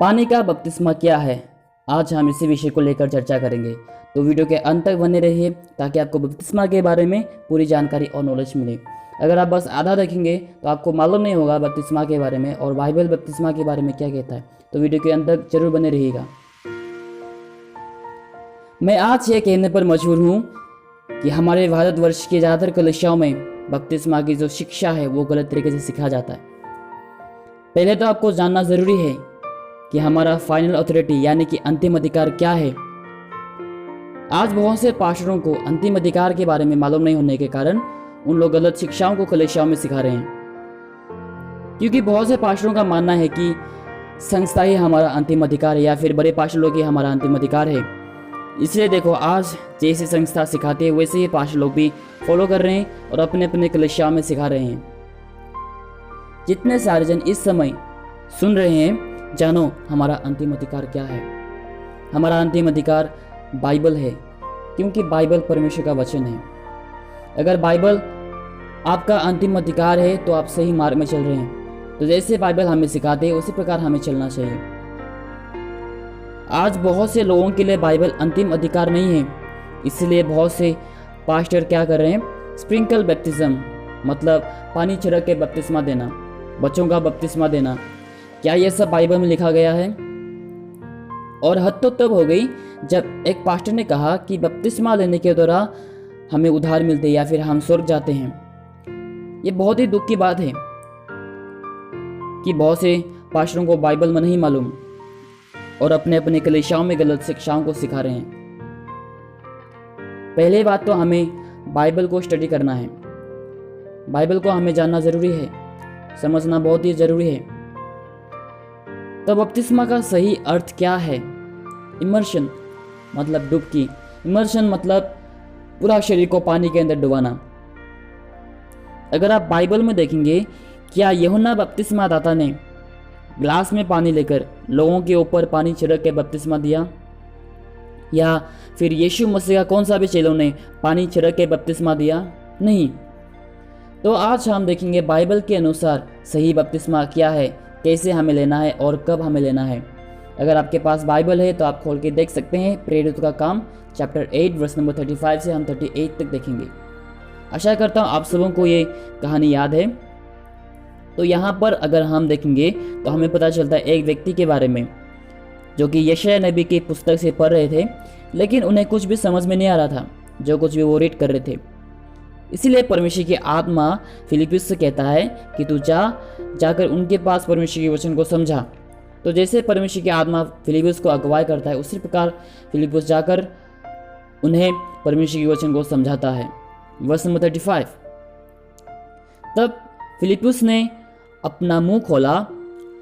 पानी का बपतिस्मा क्या है? आज हम इसी विषय को लेकर चर्चा करेंगे, तो वीडियो के अंत तक बने रहिए ताकि आपको बपतिस्मा के बारे में पूरी जानकारी और नॉलेज मिले। अगर आप बस आधा देखेंगे तो आपको मालूम नहीं होगा बपतिस्मा के बारे में और बाइबल बपतिस्मा के बारे में क्या कहता है। तो वीडियो के अंत तक जरूर बने रहिएगा। मैं आज ये कहने पर मजबूर हूँ कि हमारे भारतवर्ष के ज़्यादातर कलीसियाओं में बपतिस्मा की जो शिक्षा है वो गलत तरीके से सिखाया जाता है। पहले तो आपको जानना ज़रूरी है कि हमारा फाइनल अथॉरिटी यानी कि अंतिम अधिकार क्या है। आज बहुत से पास्टरों को अंतिम अधिकार के बारे में मालूम नहीं होने के कारण उन लोग गलत शिक्षाओं को कलीसियाओं में सिखा रहे हैं, क्योंकि बहुत से पास्टरों का मानना है कि संस्था ही हमारा अंतिम अधिकार है या फिर बड़े पास्टर लोग ही हमारा अंतिम अधिकार है। इसलिए देखो, आज जैसे संस्था सिखाती है वैसे ही पास्टर लोग भी फॉलो कर रहे हैं और अपने अपने कलीसियाओं में सिखा रहे हैं। जितने सारे जन इस समय सुन रहे हैं, जानो हमारा अंतिम अधिकार क्या है। हमारा अंतिम अधिकार बाइबल है, क्योंकि बाइबल परमेश्वर का वचन है। अगर बाइबल आपका अंतिम अधिकार है तो आप सही मार्ग में चल रहे हैं। तो जैसे बाइबल हमें सिखाते हैं उसी प्रकार हमें चलना चाहिए। आज बहुत से लोगों के लिए बाइबल अंतिम अधिकार नहीं है, इसलिए बहुत से पास्टर क्या कर रहे हैं, स्प्रिंकल बैप्टिज्म मतलब पानी छिड़क के बपतिस्मा देना, बच्चों का बपतिस्मा देना। क्या यह सब बाइबल में लिखा गया है? और हद तो तब हो गई जब एक पास्टर ने कहा कि बपतिस्मा लेने के द्वारा हमें उद्धार मिलते या फिर हम स्वर्ग जाते हैं। ये बहुत ही दुख की बात है कि बहुत से पास्टरों को बाइबल में नहीं मालूम और अपने अपने कलीसियाओं में गलत शिक्षाओं को सिखा रहे हैं। पहले बात तो हमें बाइबल को स्टडी करना है। बाइबल को हमें जानना ज़रूरी है, समझना बहुत ही ज़रूरी है। तो बपतिस्मा का सही अर्थ क्या है? इमर्शन मतलब डुबकी। इमर्शन मतलब पूरा शरीर को पानी के अंदर डुबाना। अगर आप बाइबल में देखेंगे, क्या यूहन्ना बपतिस्मा दाता ने ग्लास में पानी लेकर लोगों के ऊपर पानी छिड़क के बपतिस्मा दिया? या फिर यीशु मसीह का कौन सा भी चेलों ने पानी छिड़क के बपतिस्मा दिया? नहीं। तो आज हम देखेंगे बाइबल के अनुसार सही बपतिस्मा क्या है, कैसे हमें लेना है और कब हमें लेना है। अगर आपके पास बाइबल है तो आप खोल के देख सकते हैं। प्रेरित का काम चैप्टर 8 वर्स नंबर 35 से हम 38 तक देखेंगे। आशा करता हूँ आप सबों को ये कहानी याद है। तो यहाँ पर अगर हम देखेंगे तो हमें पता चलता है एक व्यक्ति के बारे में जो कि यशायाह नबी की पुस्तक से पढ़ रहे थे, लेकिन उन्हें कुछ भी समझ में नहीं आ रहा था जो कुछ भी वो रीड कर रहे थे। इसीलिए परमेश्वर की आत्मा फिलिप्पुस से कहता है कि तू जाकर उनके पास परमेश्वर के वचन को समझा। तो जैसे परमेश्वर की आत्मा फिलिप्पुस को अगुवाई करता है, उसी प्रकार फिलिप्पुस जाकर उन्हें परमेश्वर के वचन को समझाता है। Verse number 35। तब फिलिप्पुस ने अपना मुंह खोला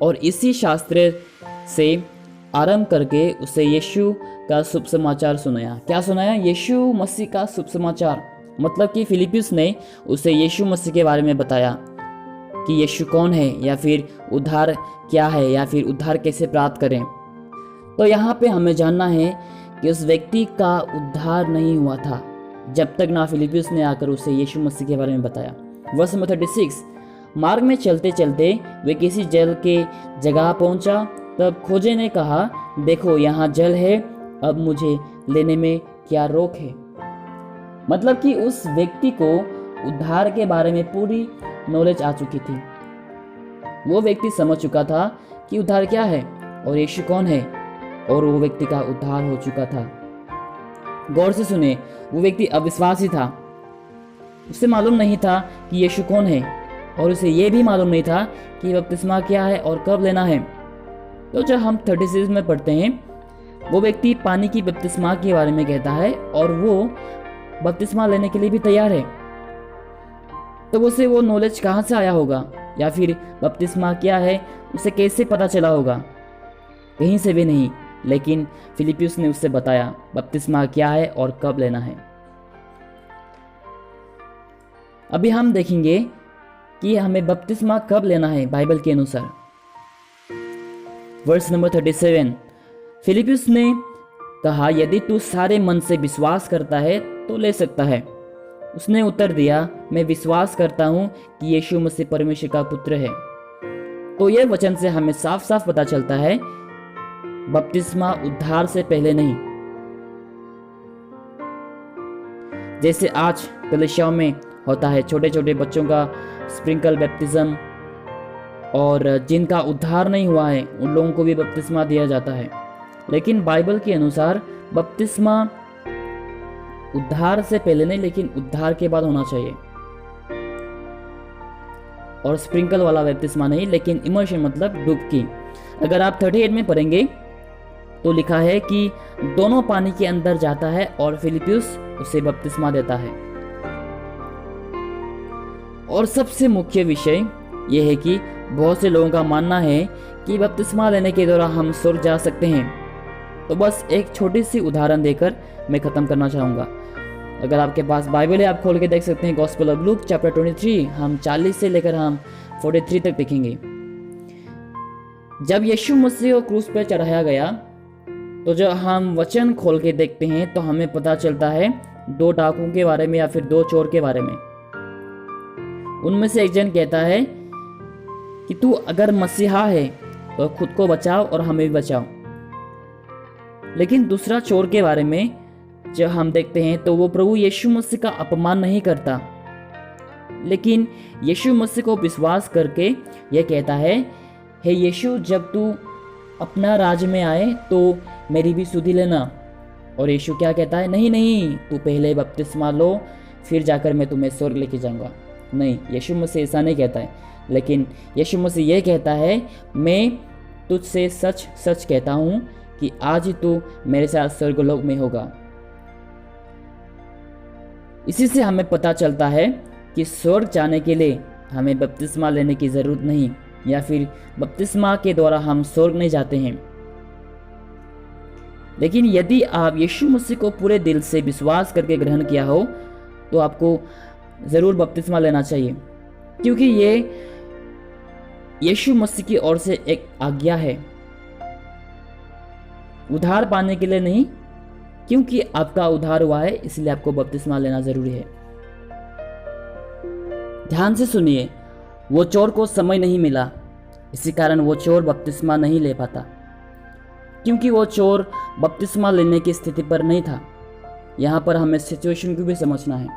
और इसी शास्त्र से आरंभ करके उसे यीशु का शुभ समाचार सुनाया। क्या सुनाया? यीशु मसीह का शुभ समाचार। मतलब कि फिलिप्पुस ने उसे यीशु मसीह के बारे में बताया कि यीशु कौन है, या फिर उद्धार क्या है, या फिर उद्धार कैसे प्राप्त करें। तो यहाँ पे हमें जानना है कि उस व्यक्ति का उद्धार नहीं हुआ था जब तक ना फिलिप्पुस ने आकर उसे यीशु मसीह के बारे में बताया। Verse number 36। मार्ग में चलते चलते वे किसी जल के जगह पहुंचा। तब खोजे ने कहा, देखो यहाँ जल है, अब मुझे लेने में क्या रोक है। मतलब कि उस व्यक्ति को उद्धार के बारे में पूरी नॉलेज आ चुकी थी। वो व्यक्ति समझ चुका था कि उद्धार क्या है और यीशु कौन है, और वो व्यक्ति का उद्धार हो चुका था। गौर से सुने, वो व्यक्ति अविश्वासी था। उसे मालूम नहीं था कि यीशु कौन है, और उसे ये भी मालूम नहीं था कि बपतिस्मा क्या है और कब लेना है। तो जब हम 36 में पढ़ते हैं, वो व्यक्ति पानी की बपतिस्मा के बारे में कहता है और वो बपतिस्मा लेने के लिए भी तैयार है। तो उसे वो नॉलेज कहाँ से आया होगा, या फिर बपतिस्मा क्या है उसे कैसे पता चला होगा? कहीं से भी नहीं, लेकिन फिलिप्पुस ने उससे बताया बपतिस्मा क्या है और कब लेना है। अभी हम देखेंगे कि हमें बपतिस्मा कब लेना है बाइबल के अनुसार। Verse number 37। फिलिप्पुस ने कहा, यदि तू सारे मन से विश्वास करता है तो ले सकता है। उसने उत्तर दिया, मैं विश्वास करता हूँ कि यीशु मसीह परमेश्वर का पुत्र है। तो यह वचन से हमें साफ साफ पता चलता है बपतिस्मा उद्धार से पहले नहीं। जैसे आज कलीसियाओं में होता है, छोटे छोटे बच्चों का स्प्रिंकल बैप्टिज्म, और जिनका उद्धार नहीं हुआ है उन लोगों को भी बपतिस्मा दिया जाता है। लेकिन बाइबल के अनुसार बपतिस्मा उद्धार से पहले नहीं, लेकिन उद्धार के बाद होना चाहिए। और स्प्रिंकल वाला बपतिस्मा नहीं, लेकिन इमर्शन मतलब डुबकी। अगर आप 38 में पढ़ेंगे तो लिखा है कि दोनों पानी के अंदर जाता है और फिलिपियुस उसे बपतिस्मा देता है। और सबसे मुख्य विषय यह है कि बहुत से लोगों का मानना है कि बपतिस्मा लेने के द्वारा हम स्वर्ग जा सकते हैं। तो बस एक छोटी सी उदाहरण देकर मैं ख़त्म करना चाहूँगा। अगर आपके पास बाइबल है, आप खोल के देख सकते हैं गॉस्पेल ऑफ लूक चैप्टर 23, हम 40 से लेकर हम 43 तक देखेंगे। जब यीशु मसीह को क्रूस पर चढ़ाया गया तो जब हम वचन खोल के देखते हैं तो हमें पता चलता है 2 डाकुओं के बारे में या फिर 2 चोर के बारे में। उनमें से एक जन कहता है कि तू अगर मसीहा है तो खुद को बचाओ और हमें भी बचाओ। लेकिन दूसरा चोर के बारे में जब हम देखते हैं तो वो प्रभु यीशु मसीह का अपमान नहीं करता, लेकिन यीशु मसीह को विश्वास करके यह कहता है, हे यीशु, जब तू अपना राज में आए तो मेरी भी सुधि लेना। और यीशु क्या कहता है, नहीं नहीं, तू पहले बपतिस्मा लो, फिर जाकर मैं तुम्हें स्वर्ग लेके जाऊंगा। नहीं, यीशु मसीह ऐसा नहीं कहता है, लेकिन यीशु मसीह यह कहता है, मैं तुझसे सच सच कहता हूँ कि आज ही तू मेरे साथ स्वर्गलोक में होगा। इसी से हमें पता चलता है कि स्वर्ग जाने के लिए हमें बपतिस्मा लेने की ज़रूरत नहीं, या फिर बपतिस्मा के द्वारा हम स्वर्ग नहीं जाते हैं। लेकिन यदि आप यीशु मसीह को पूरे दिल से विश्वास करके ग्रहण किया हो तो आपको ज़रूर बपतिस्मा लेना चाहिए, क्योंकि ये यीशु मसीह की ओर से एक आज्ञा है, उद्धार पाने के लिए नहीं। क्योंकि आपका उद्धार हुआ है इसलिए आपको बपतिस्मा लेना जरूरी है। ध्यान से सुनिए, वो चोर को समय नहीं मिला, इसी कारण वो चोर बपतिस्मा नहीं ले पाता, क्योंकि वो चोर बपतिस्मा लेने की स्थिति पर नहीं था। यहाँ पर हमें सिचुएशन को भी समझना है।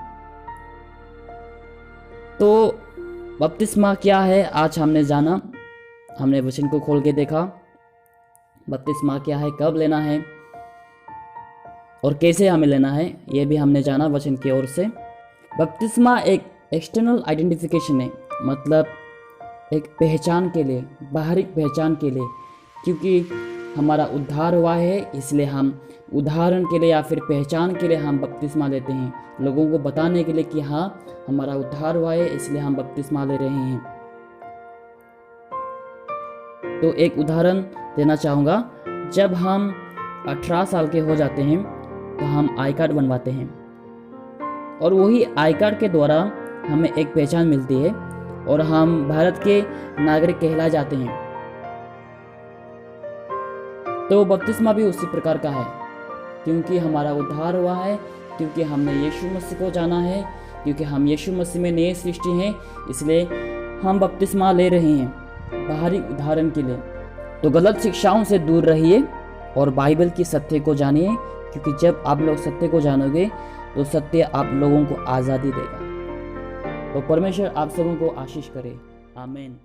तो बपतिस्मा क्या है आज हमने जाना, हमने वचन को खोल के देखा। बपतिस्मा क्या है, कब लेना है और कैसे हमें लेना है, यह भी हमने जाना वचन की ओर से। बपतिस्मा एक एक्सटर्नल आइडेंटिफिकेशन है, मतलब एक पहचान के लिए, बाहरी पहचान के लिए। क्योंकि हमारा उद्धार हुआ है इसलिए हम उदाहरण के लिए या फिर पहचान के लिए हम बपतिस्मा लेते हैं, लोगों को बताने के लिए कि हाँ हमारा उद्धार हुआ है इसलिए हम बपतिस्मा ले रहे हैं। तो एक उदाहरण देना चाहूँगा, जब हम 18 साल के हो जाते हैं तो हम आई कार्ड बनवाते हैं, और वही आई कार्ड के द्वारा हमें एक पहचान मिलती है और हम भारत के नागरिक कहलाए जाते हैं। तो बपतिस्मा भी उसी प्रकार का है, क्योंकि हमारा उद्धार हुआ है, क्योंकि हमने यीशु मसीह को जाना है, क्योंकि हम यीशु मसीह में नए सृष्टि हैं, इसलिए हम बपतिस्मा ले रहे हैं बाहरी उदाहरण के लिए। तो गलत शिक्षाओं से दूर रहिए और बाइबल की सत्य को जानिए, क्योंकि जब आप लोग सत्य को जानोगे तो सत्य आप लोगों को आज़ादी देगा। तो परमेश्वर आप सबों को आशीष करे। आमीन।